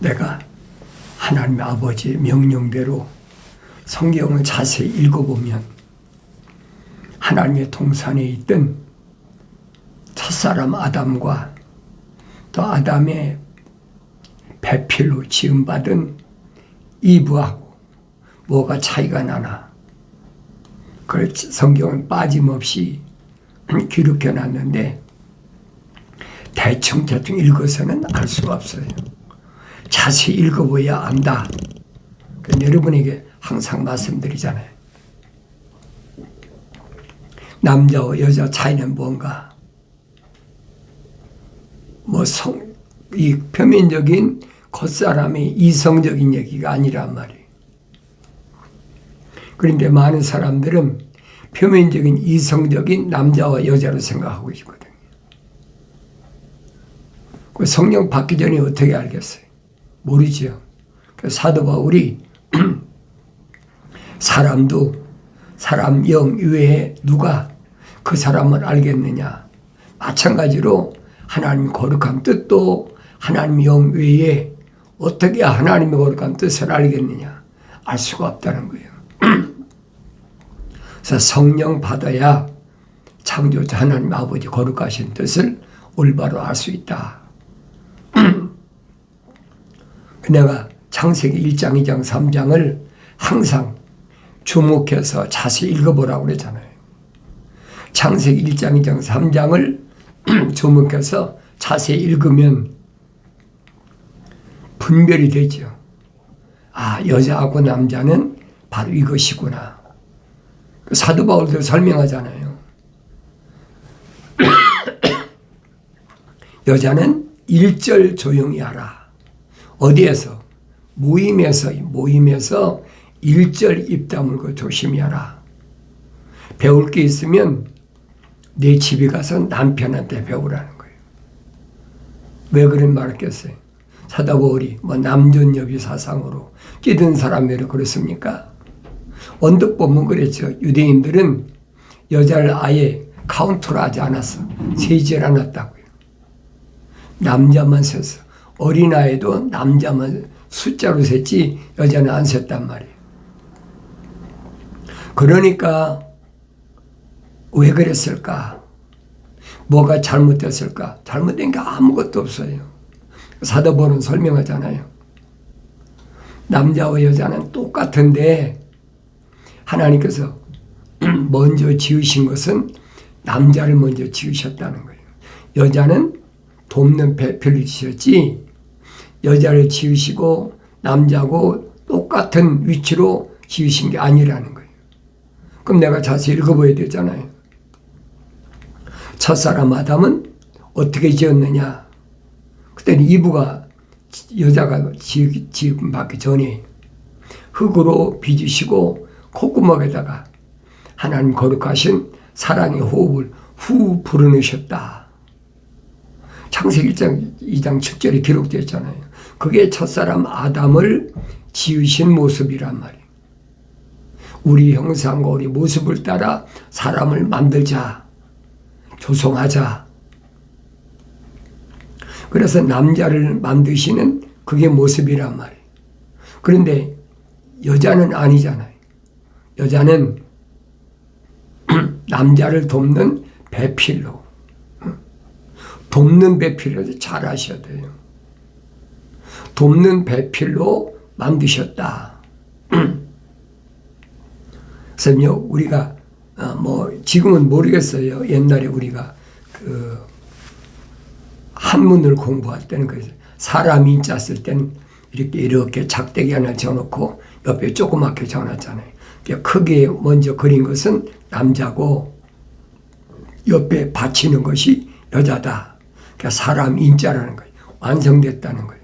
내가 하나님 아버지의 명령대로 성경을 자세히 읽어보면 하나님의 동산에 있던 첫사람 아담과 또 아담의 배필로 지음받은 이브하고 뭐가 차이가 나나. 그래서 성경은 빠짐없이 기록해놨는데 대충 읽어서는 알 수가 없어요. 자세히 읽어봐야 안다. 여러분에게 항상 말씀드리잖아요. 남자와 여자 차이는 뭔가? 이 표면적인 겉사람의 이성적인 얘기가 아니란 말이에요. 그런데 많은 사람들은 표면적인 이성적인 남자와 여자로 생각하고 있거든요. 성령 받기 전에 어떻게 알겠어요? 모르죠. 사도 바울이 사람도 사람 영 외에 누가 그 사람을 알겠느냐. 마찬가지로 하나님의 거룩한 뜻도 하나님 영 외에 어떻게 하나님의 거룩한 뜻을 알겠느냐. 알 수가 없다는 거예요. 그래서 성령 받아야 창조자 하나님 아버지 거룩하신 뜻을 올바로 알 수 있다. 내가 창세기 1장, 2장, 3장을 항상 주목해서 자세히 읽어보라고 그랬잖아요. 창세기 1장, 2장, 3장을 주목해서 자세히 읽으면 분별이 되죠. 아, 여자하고 남자는 바로 이것이구나. 사도 바울도 설명하잖아요. 여자는 1절 조용히 하라. 어디에서? 모임에서 1절 입 다물고 조심히 하라. 배울 게 있으면 내 집에 가서 남편한테 배우라는 거예요. 왜 그런 말을 했겠어요? 사도 바울이 남존여비 사상으로 끼든 사람이라고 그랬습니까? 언뜻 보면 그랬죠. 유대인들은 여자를 아예 카운트를 하지 않았어. 세질 않았다고요. 남자만 셌어. 어린아이도 남자만 숫자로 셌지 여자는 안 셌단 말이에요. 그러니까 왜 그랬을까? 뭐가 잘못됐을까? 잘못된 게 아무것도 없어요. 사도 바울은 설명하잖아요. 남자와 여자는 똑같은데 하나님께서 먼저 지으신 것은 남자를 먼저 지으셨다는 거예요. 여자는 돕는 배필을 지으셨지 여자를 지으시고 남자하고 똑같은 위치로 지으신 게 아니라는 거예요. 그럼 내가 자세히 읽어봐야 되잖아요. 첫사람 아담은 어떻게 지었느냐? 그때는 이브가 여자가 지음 받기 전에 흙으로 빚으시고 콧구멍에다가 하나님 거룩하신 사랑의 호흡을 후 불어넣으셨다. 창세기 1장 2장 7절에 기록되어 있잖아요. 그게 첫사람 아담을 지으신 모습이란 말이에요. 우리 형상과 우리 모습을 따라 사람을 만들자. 조성하자. 그래서 남자를 만드시는 그게 모습이란 말이에요. 그런데 여자는 아니잖아요. 여자는 남자를 돕는 배필로. 돕는 배필로 잘 아셔야 돼요. 돕는 배필로 만드셨다. 그래서 우리가 지금은 모르겠어요. 옛날에 우리가 한문을 공부할 때는 사람 인자 쓸 때는 이렇게 작대기 하나 적어놓고 옆에 조그맣게 적어놨잖아요. 크게 먼저 그린 것은 남자고 옆에 받치는 것이 여자다. 그러니까 사람 인자라는 거예요. 완성됐다는 거예요.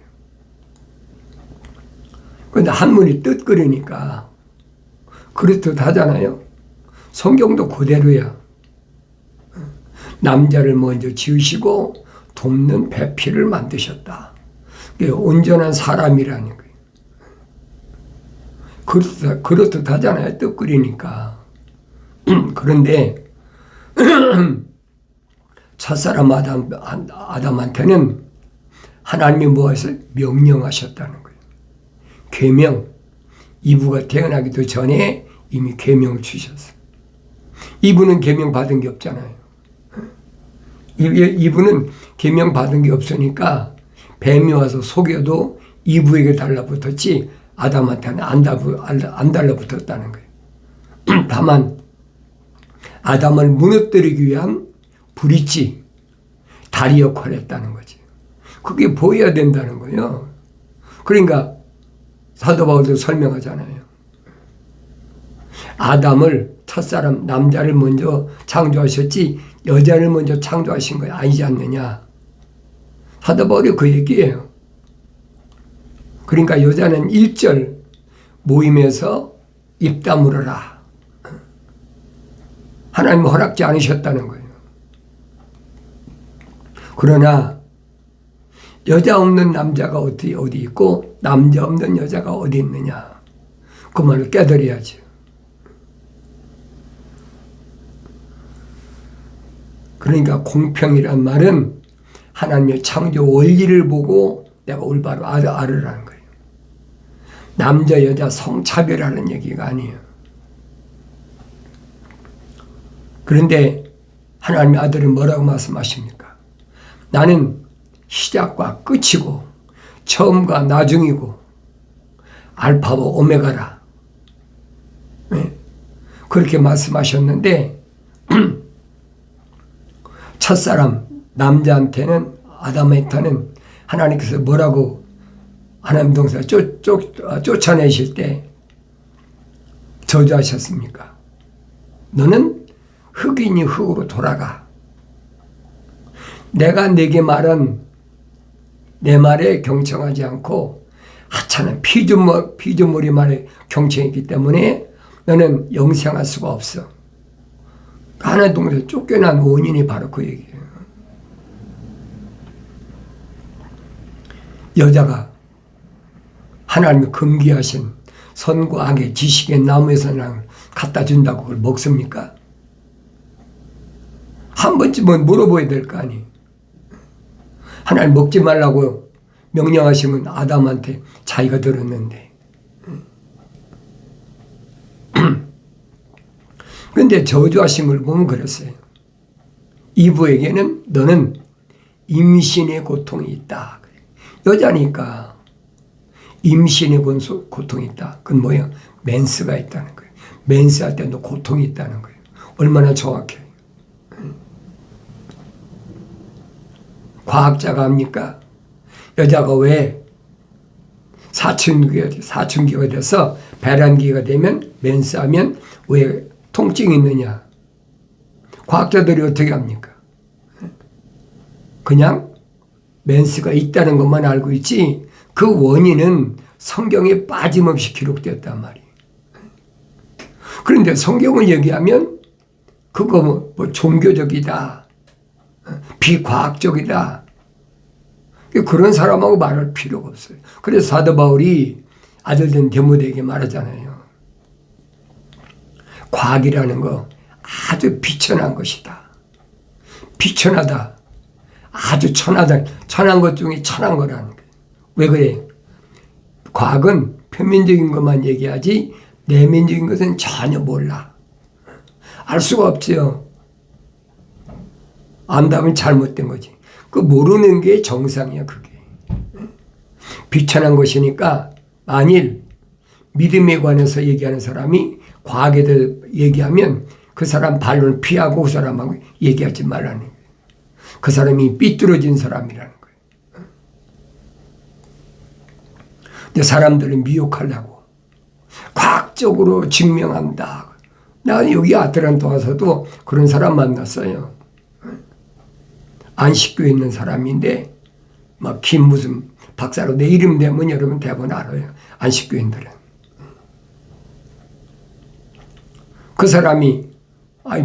그런데 한문이 뜻그리니까 그렇듯 하잖아요. 성경도 그대로야. 남자를 먼저 지으시고 돕는 배필을 만드셨다. 온전한 사람이라는 거예요. 그렇듯 하잖아요. 뜻그리니까. 그런데 첫사람 아담한테는 하나님이 무엇을 명령하셨다는 거예요. 계명. 이브가 태어나기도 전에 이미 계명을 주셨어요. 이브는 계명 받은 게 없잖아요. 이브는 계명 받은 게 없으니까 뱀이 와서 속여도 이브에게 달라붙었지 아담한테는 안 달라붙었다는 거예요. 다만 아담을 무너뜨리기 위한 브릿지, 다리 역할을 했다는 거지. 그게 보여야 된다는 거예요. 그러니까 사도 바울도 설명하잖아요. 아담을 첫사람 남자를 먼저 창조하셨지 여자를 먼저 창조하신 거 아니지 않느냐. 사도 바울이 그 얘기예요. 그러니까 여자는 1절 모임에서 입 다물어라. 하나님 허락지 않으셨다는 거예요. 그러나 여자 없는 남자가 어디 있고 남자 없는 여자가 어디 있느냐. 그 말을 깨달아야죠. 그러니까 공평이란 말은 하나님의 창조 원리를 보고 내가 올바로 알으라는 거예요. 남자 여자 성차별하는 얘기가 아니에요. 그런데 하나님의 아들은 뭐라고 말씀하십니까? 나는 시작과 끝이고 처음과 나중이고 알파와 오메가라. 네. 그렇게 말씀하셨는데 첫사람 남자한테는 아담한테는 하나님께서 뭐라고 하나님 동생 쫓아내실 때 저주하셨습니까? 너는 흙이니 흙으로 돌아가. 내가 내게 말한 내 말에 경청하지 않고 하찮은 피조물이 말에 경청했기 때문에 너는 영생할 수가 없어. 하나님 동생 쫓겨난 원인이 바로 그 얘기예요. 여자가 하나님이 금기하신 선과 악의 지식의 나무에서 갖다 준다고 그걸 먹습니까? 한 번쯤은 물어봐야 될 거 아니에요. 하나님 먹지 말라고 명령하시면 아담한테 자기가 들었는데. 그런데 저주하신 걸 보면 그랬어요. 이브에게는 너는 임신의 고통이 있다. 여자니까 임신의 고통이 있다. 그건 뭐야? 맨스가 있다는 거예요. 맨스할 때도 고통이 있다는 거예요. 얼마나 정확해. 과학자가 합니까? 여자가 왜 사춘기가 돼서 배란기가 되면 맨스하면 왜 통증이 있느냐? 과학자들이 어떻게 합니까? 그냥 맨스가 있다는 것만 알고 있지 그 원인은 성경에 빠짐없이 기록되었단 말이에요. 그런데 성경을 얘기하면 그거 뭐 종교적이다, 비과학적이다. 그런 사람하고 말할 필요가 없어요. 그래서 사도 바울이 아들된 디모데에게 말하잖아요. 과학이라는 거 아주 비천한 것이다. 비천하다. 아주 천하다. 천한 것 중에 천한 거라는 거예요. 왜 그래? 과학은 표면적인 것만 얘기하지 내면적인 것은 전혀 몰라. 알 수가 없죠. 안다면 잘못된 거지. 그 모르는 게 정상이야, 그게. 비천한 것이니까 만일 믿음에 관해서 얘기하는 사람이 과학에 대해서 얘기하면 그 사람 반론을 피하고 그 사람하고 얘기하지 말라는 거예요. 그 사람이 삐뚤어진 사람이라는 거예요. 근데 사람들을 미혹하려고 과학적으로 증명한다. 나 여기 아틀란타 와서도 그런 사람 만났어요. 안식교에 있는 사람인데 막 김 무슨 박사로 내 이름 되면 여러분 대부분 알아요. 안식교인들은. 그 사람이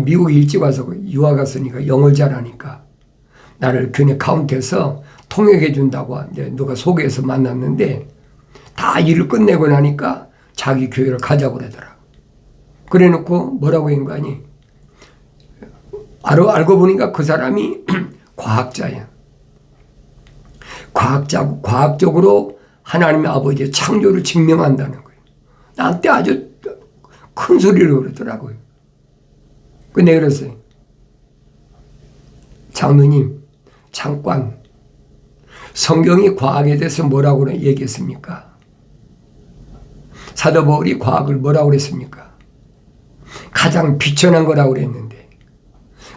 미국에 일찍 와서 유학 갔으니까 영어를 잘하니까 나를 교내 카운트에서 통역해 준다고 누가 소개해서 만났는데 다 일을 끝내고 나니까 자기 교회를 가자고 그러더라. 그래 놓고 뭐라고 한 거 아니? 알고 보니까 그 사람이 과학자야. 과학적으로 하나님의 아버지의 창조를 증명한다는 거예요. 나한테 아주 큰 소리로 그러더라고요. 근데 그랬어요. 장로님, 잠깐 성경이 과학에 대해서 뭐라고 얘기했습니까? 사도 바울이 과학을 뭐라고 그랬습니까? 가장 비천한 거라고 그랬는데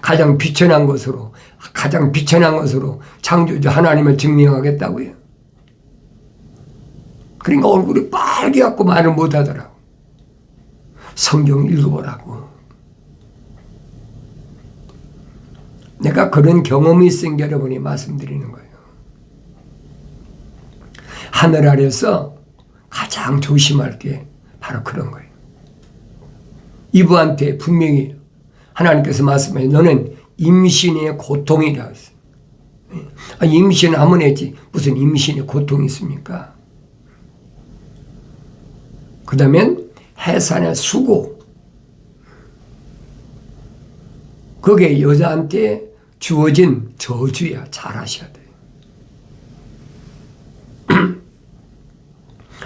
가장 비천한 것으로 창조주 하나님을 증명하겠다고요. 그러니까 얼굴이 빨개갖고 말을 못하더라고. 성경 읽어보라고. 내가 그런 경험이 있은 여러분이 말씀드리는 거예요. 하늘 아래서 가장 조심할 게 바로 그런 거예요. 이브한테 분명히 하나님께서 말씀하신 너는 임신의 고통이라고 했어요. 임신을 하면 했지 무슨 임신의 고통이 있습니까? 그 다음엔 해산의 수고. 그게 여자한테 주어진 저주야. 잘 하셔야 돼요.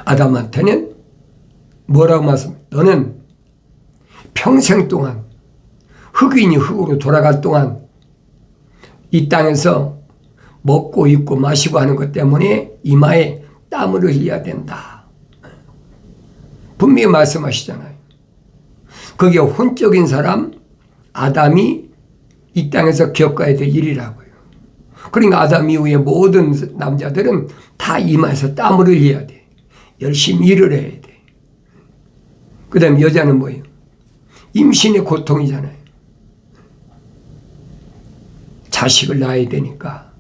아담한테는 뭐라고 말씀해요? 너는 평생 동안 흙이니 흙으로 돌아갈 동안 이 땅에서 먹고 입고 마시고 하는 것 때문에 이마에 땀을 흘려야 된다. 분명히 말씀하시잖아요. 그게 혼적인 사람 아담이 이 땅에서 겪어야 될 일이라고요. 그러니까 아담 이후에 모든 남자들은 다 이마에서 땀을 흘려야 돼. 열심히 일을 해야 돼. 그 다음에 여자는 뭐예요? 임신의 고통이잖아요. 자식을 낳아야 되니까.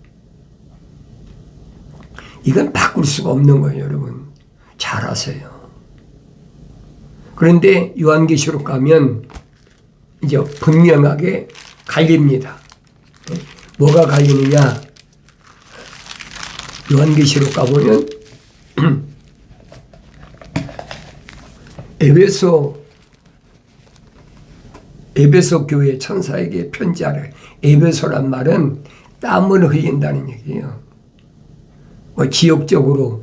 이건 바꿀 수가 없는 거예요, 여러분. 잘 아세요. 그런데 요한계시록 가면 이제 분명하게 갈립니다. 뭐가 갈리느냐? 요한계시록 가보면 에베소 교회 천사에게 편지하래. 에베소란 말은 땀을 흘린다는 얘기예요. 뭐 지역적으로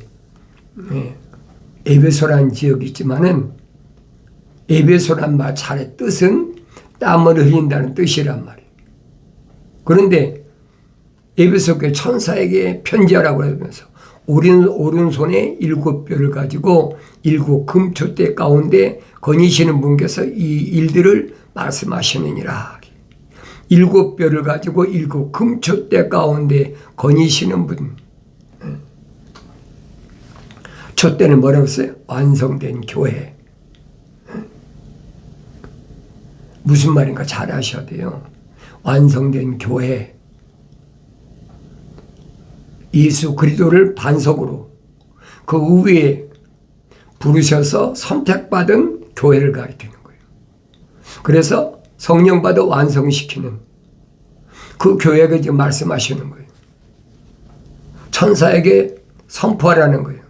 에베소라는 지역이 있지만은 에베소란 말 잘의 뜻은 땀을 흘린다는 뜻이란 말이에요. 그런데 에베소 교회 천사에게 편지하라고 하면서 오른손에 7뼈를 가지고 7 금초대 가운데 거니시는 분께서 이 일들을 말씀하시느니라. 7뼈를 가지고 7 금초대 가운데 거니시는 분. 촛대는 뭐라고 했어요? 완성된 교회. 무슨 말인가 잘 아셔야 돼요. 완성된 교회. 예수 그리스도를 반석으로 그 위에 부르셔서 선택받은 교회를 가리키는 거예요. 그래서 성령 받아 완성시키는 그 교회가 지금 말씀하시는 거예요. 천사에게 선포하라는 거예요.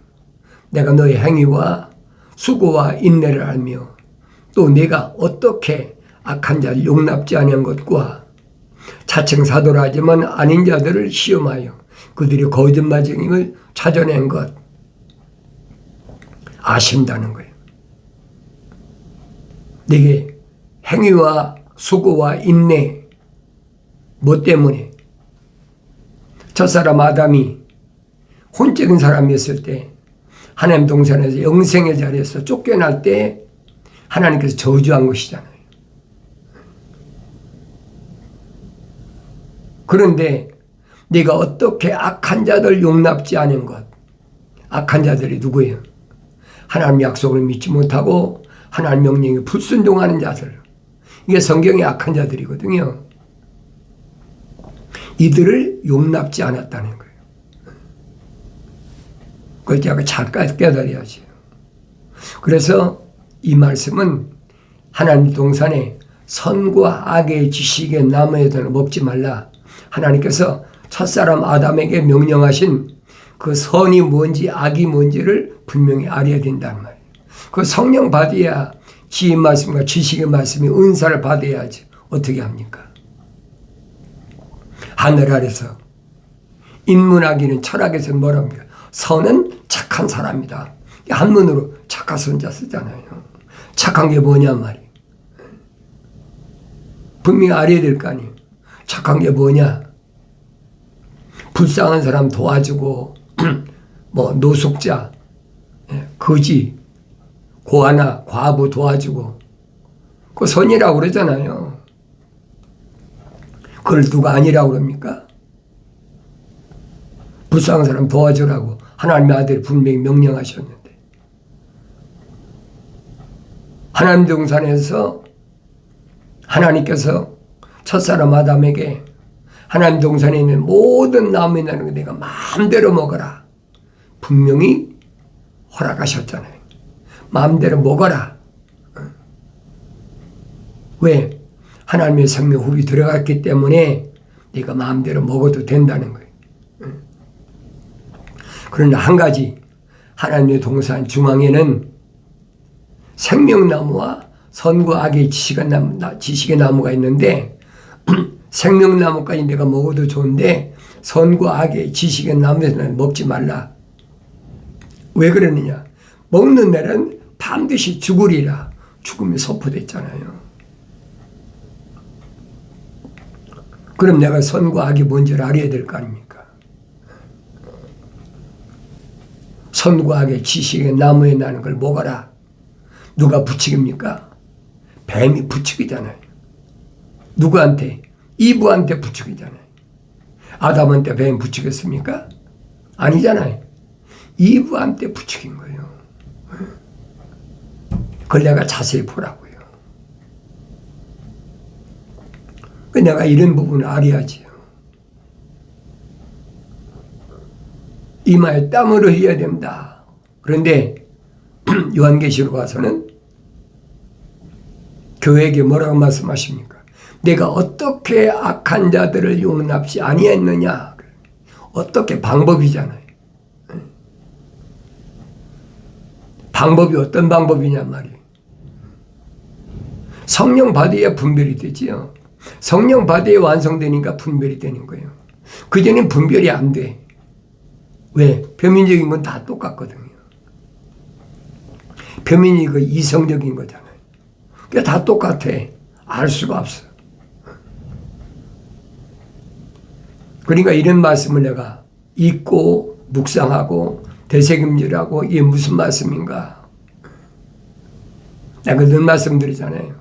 내가 너의 행위와 수고와 인내를 알며 또 네가 어떻게 악한 자를 용납지 않은 것과 자칭 사도라 하지만 아닌 자들을 시험하여 그들이 거짓말쟁임을 찾아낸 것 아신다는 거예요. 네게 행위와 수고와 인내 뭐 때문에 첫사람 아담이 혼적인 사람이었을 때 하나님 동산에서 영생의 자리에서 쫓겨날 때 하나님께서 저주한 것이잖아요. 그런데 네가 어떻게 악한 자들 용납지 않은 것. 악한 자들이 누구예요? 하나님 약속을 믿지 못하고 하나님 명령에 불순종하는 자들. 이게 성경의 악한 자들이거든요. 이들을 용납지 않았다는 거예요. 그걸 제가 잘 깨달아야지. 그래서 이 말씀은 하나님 동산에 선과 악의 지식의 나무에도 먹지 말라. 하나님께서 첫사람 아담에게 명령하신 그 선이 뭔지 악이 뭔지를 분명히 알아야 된다는 말이에요. 그 성령 받아야 지혜 말씀과 지식의 말씀이 은사를 받아야지. 어떻게 합니까? 하늘 아래서 인문학에는 철학에서 뭐라 합니까? 선은 착한 사람이다. 한문으로 착한 선자 쓰잖아요. 착한 게 뭐냐 말이에요. 분명히 알아야 될 거 아니에요. 착한 게 뭐냐? 불쌍한 사람 도와주고 뭐 노숙자, 거지, 고아나 과부 도와주고 그 선이라고 그러잖아요. 그걸 누가 아니라고 그럽니까? 불쌍한 사람 도와주라고 하나님의 아들이 분명히 명령하셨는데 하나님 동산에서 하나님께서 첫사람 아담에게 하나님 동산에 있는 모든 나무에 나는 거 내가 마음대로 먹어라 분명히 허락하셨잖아요. 마음대로 먹어라. 왜? 하나님의 생명 흡이 들어갔기 때문에 네가 마음대로 먹어도 된다는 거예요. 그러나 한 가지 하나님의 동산 중앙에는 생명나무와 선과 악의 지식의 나무가 있는데 생명나무까지 내가 먹어도 좋은데 선과 악의 지식의 나무에서는 먹지 말라. 왜 그러느냐? 먹는 날은 반드시 죽으리라. 죽음이 선포됐잖아요. 그럼 내가 선과 악이 뭔지를 알아야 될 거 아닙니까? 선과 악의 지식의 나무에 나는 걸 먹어라. 누가 부추깁니까? 뱀이 부추기잖아요. 누구한테? 이브한테 부추기잖아요. 아담한테 뱀 부추겼습니까? 아니잖아요. 이브한테 부추긴 거예요. 그걸 내가 자세히 보라고요. 내가 이런 부분을 알아야지요. 이마에 땀으로 해야 된다. 그런데 요한계시록 와서는 교회에게 뭐라고 말씀하십니까? 내가 어떻게 악한 자들을 용납지 아니했느냐. 어떻게 방법이잖아요. 방법이 어떤 방법이냐 말이에요. 성령 받아야 분별이 되지요. 성령 받아야 완성되니까 분별이 되는 거예요. 그전엔 분별이 안 돼. 왜? 표면적인 건 다 똑같거든요. 표면이 그 이성적인 거잖아요. 그러니까 다 똑같아. 알 수가 없어. 그러니까 이런 말씀을 내가 읽고 묵상하고 되새김질하고 이게 무슨 말씀인가? 내가 그런 말씀드리잖아요.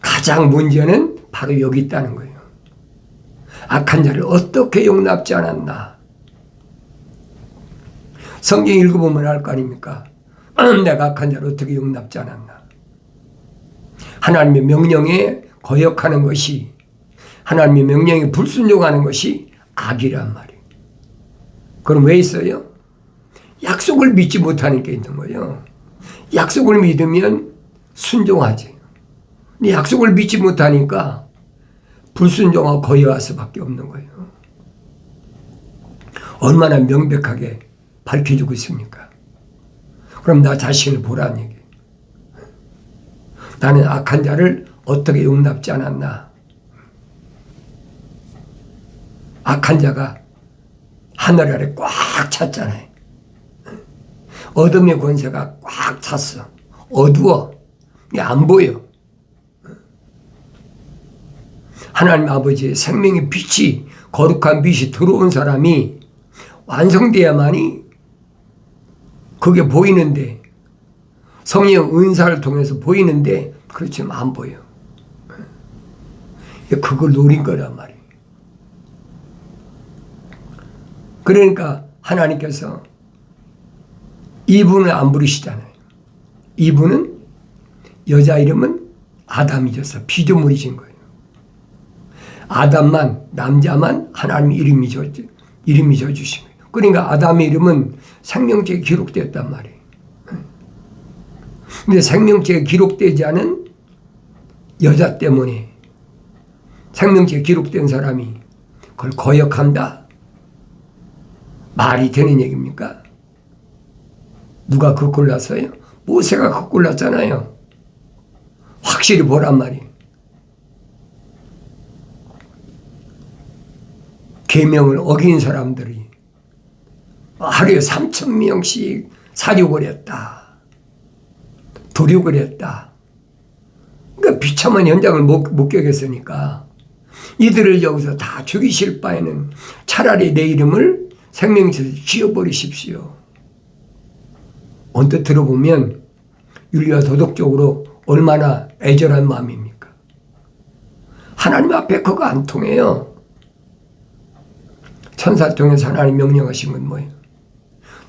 가장 문제는 바로 여기 있다는 거예요. 악한 자를 어떻게 용납지 않았나? 성경 읽어보면 알 거 아닙니까? 내가 악한 자를 어떻게 용납지 않았나? 하나님의 명령에 거역하는 것이, 하나님의 명령에 불순종하는 것이 악이란 말이에요. 그럼 왜 있어요? 약속을 믿지 못하는 게 있는 거예요. 약속을 믿으면 순종하지. 근데 약속을 믿지 못하니까 불순종하고 거역할 수밖에 없는 거예요. 얼마나 명백하게 밝혀주고 있습니까? 그럼 나 자신을 보라는 얘기예요. 나는 악한 자를 어떻게 용납지 않았나? 악한 자가 하늘 아래 꽉 찼잖아요. 어둠의 권세가 꽉 찼어. 어두워. 안 보여. 하나님 아버지의 생명의 빛이, 거룩한 빛이 들어온 사람이 완성돼야만이 그게 보이는데, 성령 은사를 통해서 보이는데 그렇지만 안 보여. 그걸 노린 거란 말이에요. 그러니까 하나님께서 이분을 안 부르시잖아요. 이분은 여자 이름은 아담이셔서 피조물이신 거예요. 아담만, 남자만 하나님 이름이 져주신 거예요. 그러니까 아담의 이름은 생명책에 기록됐단 말이에요. 근데 생명책에 기록되지 않은 여자 때문에 생명책에 기록된 사람이 그걸 거역한다. 말이 되는 얘기입니까? 누가 그거 골랐어요? 모세가 그거 골랐잖아요. 확실히 보란 말이에요. 계명을 어긴 사람들이 하루에 3,000명씩 사륙을 했다. 도륙을 했다. 그러니까 비참한 현장을 목격했으니까 이들을 여기서 다 죽이실 바에는 차라리 내 이름을 생명책에서 지워버리십시오. 언뜻 들어보면 윤리와 도덕적으로 얼마나 애절한 마음입니까? 하나님 앞에 그거 안 통해요. 천사를 통해서 하나님 명령하신 건 뭐예요?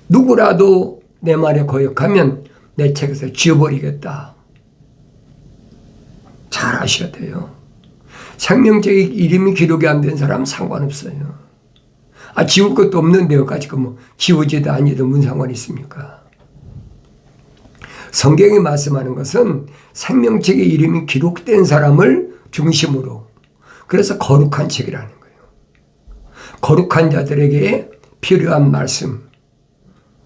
누구라도 내 말에 거역하면 내 책에서 지워버리겠다. 잘 아셔야 돼요. 생명책에 이름이 기록이 안 된 사람은 상관없어요. 지울 것도 없는데 여기까지 지우지도 아니도 무슨 상관이 있습니까? 성경이 말씀하는 것은 생명책에 이름이 기록된 사람을 중심으로, 그래서 거룩한 책이라는 거예요. 거룩한 자들에게 필요한 말씀.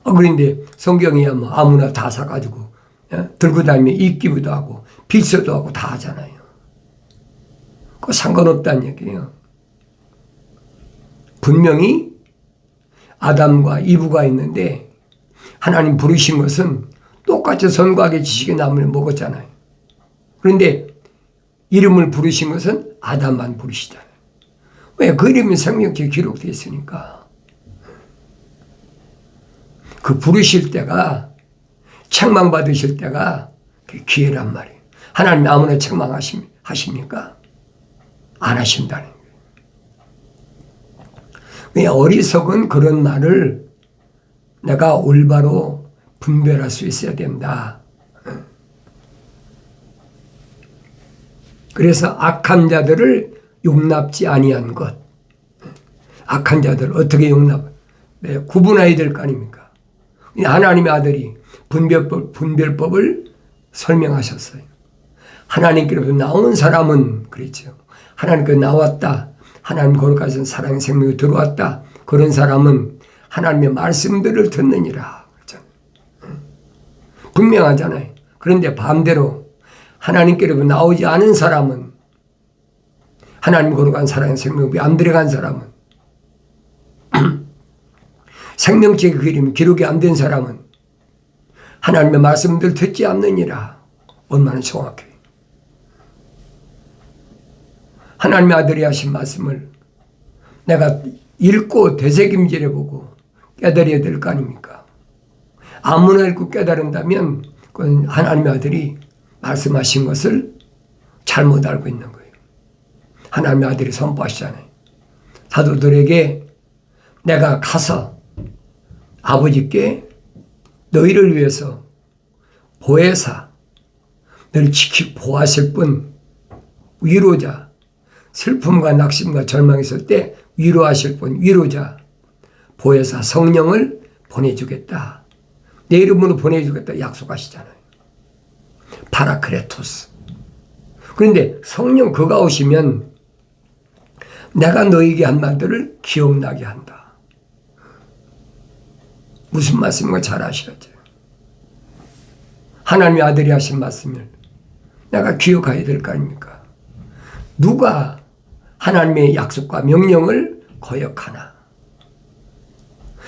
그런데 성경이야 아무나 다 사가지고 들고 다니면 읽기도 하고 필서도 하고 다 하잖아요. 그거 상관없다는 얘기예요. 분명히 아담과 이브가 있는데 하나님 부르신 것은 똑같이 선과학의 지식의 나무를 먹었잖아요. 그런데 이름을 부르신 것은 아담만 부르시잖아요. 왜? 그 이름이 생명책에 기록되어 있으니까. 그 부르실 때가, 책망받으실 때가 기회란 말이에요. 하나님 아무나 책망하십니까? 안 하신다는 거예요. 왜? 어리석은 그런 말을 내가 올바로 분별할 수 있어야 된다. 그래서 악한 자들을 용납지 아니한 것. 악한 자들 어떻게 구분해야 될 거 아닙니까? 하나님의 아들이 분별법을 설명하셨어요. 하나님께로부터 나온 사람은 그랬죠. 하나님께로 나왔다. 하나님 거룩하신 사랑의 생명이 들어왔다. 그런 사람은 하나님의 말씀들을 듣느니라. 분명하잖아요. 그런데 반대로 하나님께로부터 나오지 않은 사람은, 하나님 거룩한 사랑의 생명이 안 들어간 사람은, 생명책의 그 이름이 기록이 안 된 사람은 하나님의 말씀들 듣지 않느니라. 얼마나 정확해요. 하나님의 아들이 하신 말씀을 내가 읽고 되새김질해 보고 깨달아야 될 거 아닙니까? 아무나 읽고 깨달은다면 그건 하나님의 아들이 말씀하신 것을 잘못 알고 있는 거예요. 하나님의 아들이 선포하시잖아요. 사도들에게 내가 가서 아버지께 너희를 위해서 보혜사, 너를 지키고 보호하실 분, 위로자, 슬픔과 낙심과 절망이 있을 때 위로하실 분, 위로자, 보혜사, 성령을 보내주겠다. 내 이름으로 보내주겠다 약속하시잖아요. 파라크레토스. 그런데 성령 그가 오시면 내가 너에게 한 말들을 기억나게 한다. 무슨 말씀인가 잘 아셔야죠. 하나님의 아들이 하신 말씀을 내가 기억해야 될 거 아닙니까? 누가 하나님의 약속과 명령을 거역하나?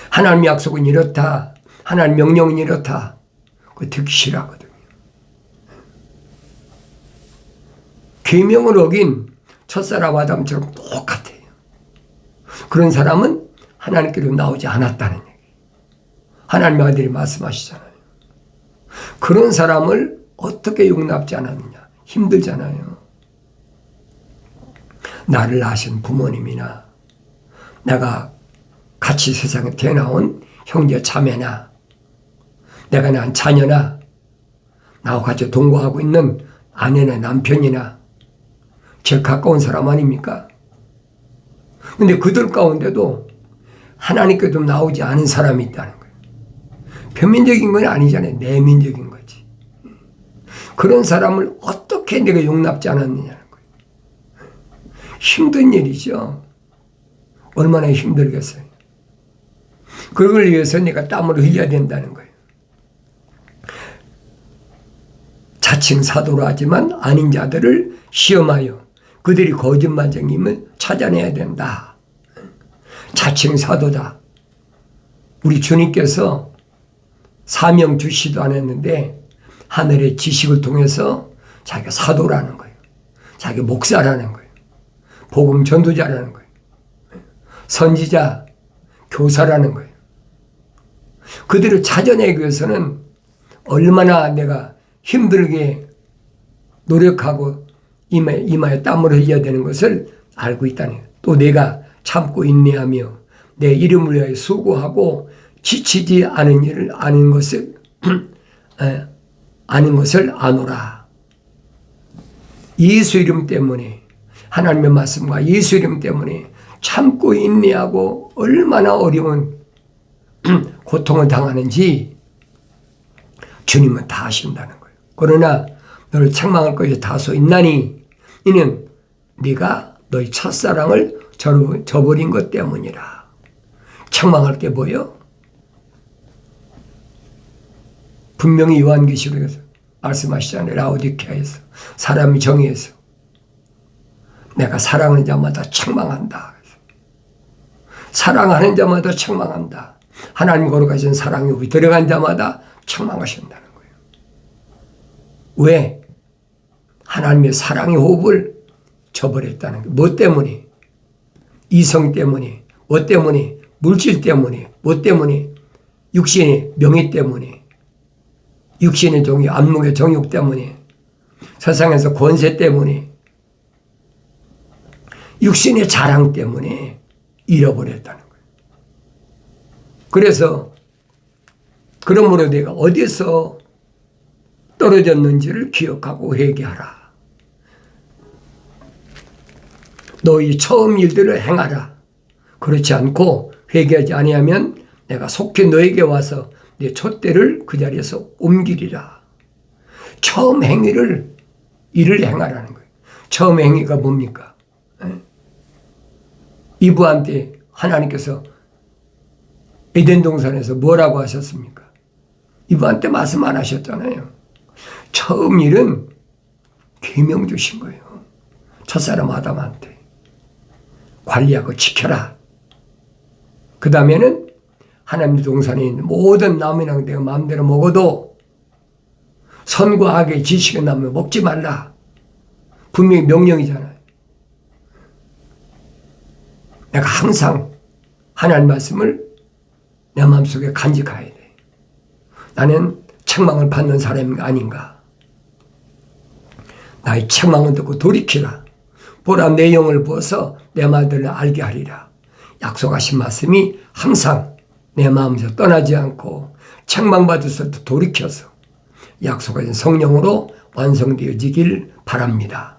하나님의 약속은 이렇다. 하나님의 명령은 이렇다. 그거 듣기 싫어하거든요. 계명을 어긴 첫사람 아담처럼 똑같아요. 그런 사람은 하나님께로 나오지 않았다는 얘기. 하나님의 아들이 말씀하시잖아요. 그런 사람을 어떻게 용납지 않았느냐. 힘들잖아요. 나를 낳으신 부모님이나 내가 같이 세상에 태어나온 형제 자매나 내가 낳은 자녀나 나와 같이 동거하고 있는 아내나 남편이나 제일 가까운 사람 아닙니까? 근데 그들 가운데도 하나님께도 나오지 않은 사람이 있다는 거예요. 표면적인 건 아니잖아요. 내면적인 거지. 그런 사람을 어떻게 내가 용납지 않았느냐는 거예요. 힘든 일이죠. 얼마나 힘들겠어요. 그걸 위해서 내가 땀을 흘려야 된다는 거예요. 자칭 사도로 하지만 아닌 자들을 시험하여 그들이 거짓말쟁임을 찾아내야 된다. 자칭 사도다. 우리 주님께서 사명 주시도 않았는데 하늘의 지식을 통해서 자기가 사도라는 거예요. 자기가 목사라는 거예요. 복음 전도자라는 거예요. 선지자, 교사라는 거예요. 그들을 찾아내기 위해서는 얼마나 내가 힘들게 노력하고 이마에 땀을 흘려야 되는 것을 알고 있다는 거예요. 또 내가 참고 인내하며 내 이름을 위하여 수고하고 지치지 않은 일을 아는 것을 아노라. 예수 이름 때문에, 하나님의 말씀과 예수 이름 때문에 참고 인내하고 얼마나 어려운 고통을 당하는지 주님은 다 아신다는 거예요. 그러나 너를 책망할 것이 다소 있나니 이는 네가 너희 첫사랑을 저버린 것 때문이라. 책망할 게 뭐예요? 분명히 요한계시록에서 말씀하시잖아요. 라오디케아에서 사람이 정의해서 내가 사랑하는 자마다 책망한다. 사랑하는 자마다 책망한다. 하나님 거룩하신 사랑이 우리 들어간 자마다 책망하신다는 거예요. 왜? 하나님의 사랑의 호흡을 저버렸다는 거예요. 뭐 때문에? 이성 때문에, 뭐 때문에? 물질 때문에, 뭐 때문에? 육신의 명예 때문에, 육신의 정욕, 안목의 정욕 때문에, 세상에서 권세 때문에, 육신의 자랑 때문에 잃어버렸다는 거예요. 그래서 그러므로 내가 어디서 떨어졌는지를 기억하고 회개하라. 너희 처음 일들을 행하라. 그렇지 않고 회개하지 아니하면 내가 속히 너에게 와서 내 촛대를 그 자리에서 옮기리라. 처음 일을 행하라는 거예요. 처음 행위가 뭡니까? 이브한테 하나님께서 에덴 동산에서 뭐라고 하셨습니까? 이브한테 말씀 안 하셨잖아요. 처음 일은 계명 주신 거예요. 첫사람 아담한테 관리하고 지켜라. 그 다음에는 하나님 동산에 있는 모든 나무나 내가 마음대로 먹어도 선과 악의 지식의 나무 먹지 말라. 분명히 명령이잖아요. 내가 항상 하나님 말씀을 내 마음속에 간직해야 돼. 나는 책망을 받는 사람이 아닌가. 나의 책망을 듣고 돌이키라. 보라 내 영을 부어서 내 말들을 알게 하리라. 약속하신 말씀이 항상 내 마음에서 떠나지 않고 책망받을 때 돌이켜서 약속하신 성령으로 완성되어지길 바랍니다.